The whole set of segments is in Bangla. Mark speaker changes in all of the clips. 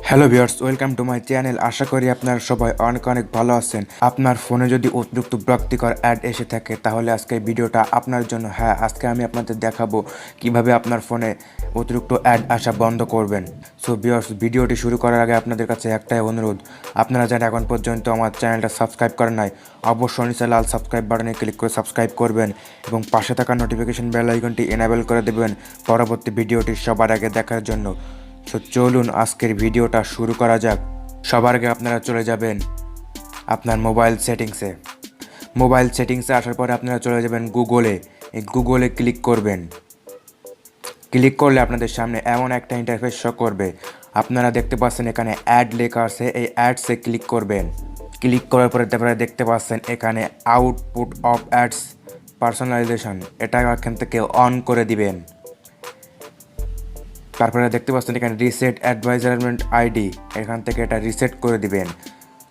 Speaker 1: Hello viewers, welcome to my channel. আশা করি আপনারা সবাই অনেক অনেক ভালো আছেন। আপনার ফোনে যদি অতিরিক্ত বিরক্তিকর অ্যাড এসে থাকে তাহলে আজকে ভিডিওটা আপনার জন্য। হ্যাঁ, আজকে আমি আপনাদের দেখাবো কিভাবে আপনার ফোনে অতিরিক্ত অ্যাড আসা বন্ধ করবেন। সো ভিউয়ার্স, ভিডিওটি শুরু করার আগে আপনাদের কাছে একটাই অনুরোধ, আপনারা যারা এখন পর্যন্ত আমার চ্যানেলটা সাবস্ক্রাইব করেন নাই অবশ্যই নিচে লাল সাবস্ক্রাইব বাটনে ক্লিক করে সাবস্ক্রাইব করবেন এবং পাশে থাকা নোটিফিকেশন বেল আইকনটি এনেবল করে দেবেন পরবর্তী ভিডিওটি সবার আগে দেখার জন্য। তো চলুন আজকের ভিডিওটা শুরু করা যাক। সবার আগে আপনারা চলে যাবেন আপনার মোবাইল সেটিংসে আসার পরে আপনারা চলে যাবেন গুগলে। এই গুগলে ক্লিক করবেন। ক্লিক করলে আপনাদের সামনে এমন একটা ইন্টারফেস শো করবে। আপনারা দেখতে পাচ্ছেন এখানে অ্যাড লেখা আছে, এই অ্যাডসে ক্লিক করবেন। ক্লিক করার পরে তারপরে দেখতে পাচ্ছেন এখানে আউটপুট অফ অ্যাডস পার্সোনালাইজেশন, এটা এখান থেকে অন করে দিবেন। তারপরে দেখতে পাচ্ছেন এখানে রিসেট অ্যাডভাইজারমেন্ট আইডি, এখান থেকে এটা রিসেট করে দিবেন,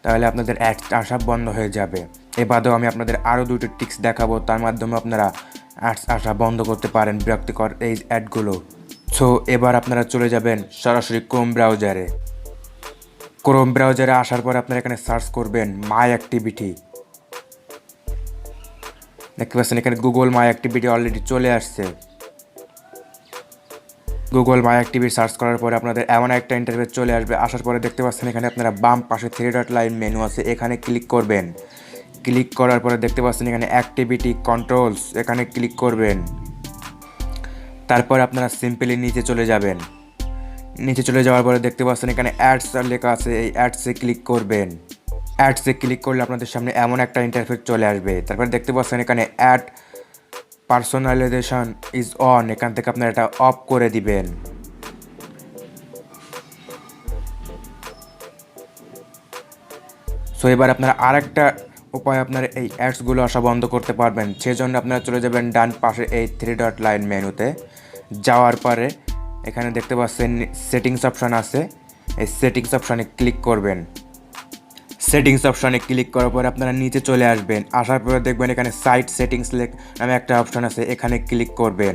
Speaker 1: তাহলে আপনাদের অ্যাড আসা বন্ধ হয়ে যাবে। এ বাদেও আমি আপনাদের আরও দুটো টিক্স দেখাবো, তার মাধ্যমে আপনারা অ্যাডস আসা বন্ধ করতে পারেন বিরক্তিকর এই অ্যাডগুলো। সো এবার আপনারা চলে যাবেন সরাসরি ক্রোম ব্রাউজারে আসার পর আপনারা এখানে সার্চ করবেন মাই অ্যাক্টিভিটি। দেখতে পাচ্ছেন এখানে গুগল মাই অ্যাক্টিভিটি অলরেডি চলে আসছে। গুগল মাই অ্যাক্টিভিটি সার্চ করার পরে আপনাদের এমন একটা ইন্টারফেস চলে আসবে। আসার পরে দেখতে পাচ্ছেন এখানে আপনারা বাম পাশে 3 ডট লাইন মেনু আছে, এখানে ক্লিক করবেন। ক্লিক করার পরে দেখতে পাচ্ছেন এখানে অ্যাক্টিভিটি কন্ট্রোলস, এখানে ক্লিক করবেন। তারপর আপনারা সিম্পলি নিচে চলে যাবেন। নিচে চলে যাওয়ার পরে দেখতে পাচ্ছেন এখানে অ্যাডস লেখা আছে, এই অ্যাডসে ক্লিক করবেন। অ্যাডসে ক্লিক করলে আপনাদের সামনে এমন একটা ইন্টারফেস চলে আসবে। তারপর দেখতে পাচ্ছেন এখানে অ্যাড পার্সোনালাইজেশন ইজ অন, এখান থেকে আপনারা এটা অফ করে দিবেন। সো এবার আপনারা আরেকটা উপায় আপনারা এই অ্যাডসগুলো আসা বন্ধ করতে পারবেন। সেজন্য আপনারা চলে যাবেন ডান পাশে এই 3 ডট লাইন মেনুতে। যাওয়ার পরে এখানে দেখতে পাচ্ছেন সেটিংস অপশান আছে, এই সেটিংস অপশানে ক্লিক করবেন। সেটিংস অপশানে ক্লিক করার পরে আপনারা নিচে চলে আসবেন। আসার পরে দেখবেন এখানে সাইট সেটিংস নামে একটা অপশান আছে, এখানে ক্লিক করবেন।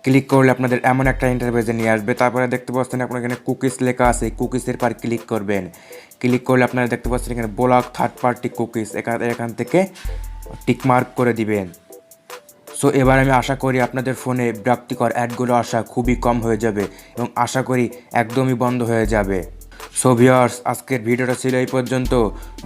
Speaker 1: ক্লিক করলে আপনাদের এমন একটা ইন্টারফেসে নিয়ে আসবে। তারপরে দেখতে পাচ্ছেন আপনার এখানে কুকিজ লেখা আছে, কুকিজের পর ক্লিক করবেন। ক্লিক করলে আপনারা দেখতে পাচ্ছেন এখানে ব্লক থার্ড পার্টি কুকিজ, এখান থেকে টিকমার্ক করে দিবেন। সো এবার আমি আশা করি আপনাদের ফোনে বিরক্তিকর অ্যাডগুলো আসা খুবই কম হয়ে যাবে এবং আশা করি একদমই বন্ধ হয়ে যাবে। সো ভিউয়ার্স, আজকের ভিডিওটা ছিল এই পর্যন্ত।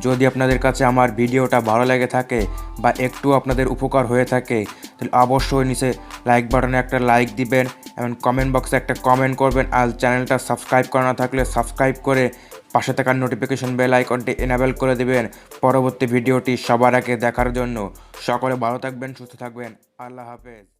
Speaker 1: যদি আপনাদের কাছে আমার ভিডিওটা ভালো লেগে থাকে বা একটু আপনাদের উপকার হয়ে থাকে তাহলে অবশ্যই নিচে লাইক বাটনে একটা লাইক দিবেন এবং কমেন্ট বক্সে একটা কমেন্ট করবেন। আর চ্যানেলটা সাবস্ক্রাইব করা না থাকলে সাবস্ক্রাইব করে পাশে থাকা নোটিফিকেশন বেল আইকনটি এনেবল করে দেবেন পরবর্তী ভিডিওটি সবার আগে দেখার জন্য। সকলে ভালো থাকবেন, সুস্থ থাকবেন। আল্লাহ হাফেজ।